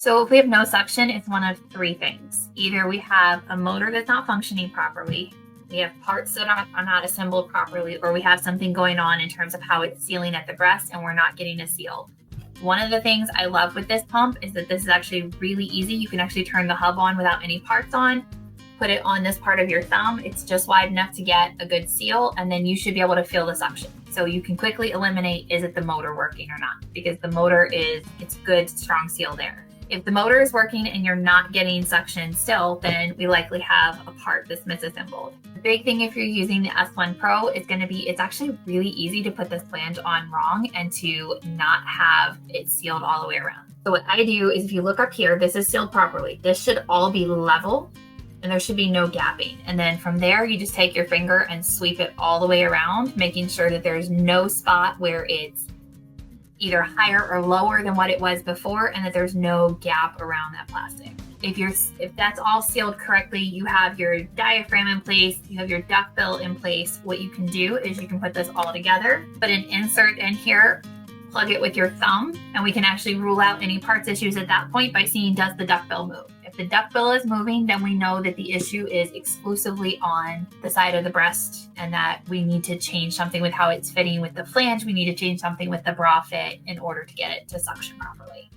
So if we have no suction, it's one of three things. Either we have a motor that's not functioning properly, we have parts that are not assembled properly, or we have something going on in terms of how it's sealing at the breast and we're not getting a seal. One of the things I love with this pump is that this is actually really easy. You can actually turn the hub on without any parts on, put it on this part of your thumb. It's just wide enough to get a good seal, and then you should be able to feel the suction. So you can quickly eliminate, is it the motor working or not? Because the motor it's good, strong seal there. If the motor is working and you're not getting suction still, then we likely have a part that's misassembled. The big thing if you're using the S1 Pro is going to be, it's actually really easy to put this flange on wrong and to not have it sealed all the way around. So what I do is, if you look up here, this is sealed properly. This should all be level and there should be no gapping. And then from there, you just take your finger and sweep it all the way around, making sure that there's no spot where it's either higher or lower than what it was before, and that there's no gap around that plastic. If that's all sealed correctly, you have your diaphragm in place, you have your duckbill in place. What you can do is you can put this all together, put an insert in here, plug it with your thumb, and we can actually rule out any parts issues at that point by seeing, does the duckbill move? If the duckbill is moving, then we know that the issue is exclusively on the side of the breast and that we need to change something with how it's fitting with the flange. We need to change something with the bra fit in order to get it to suction properly.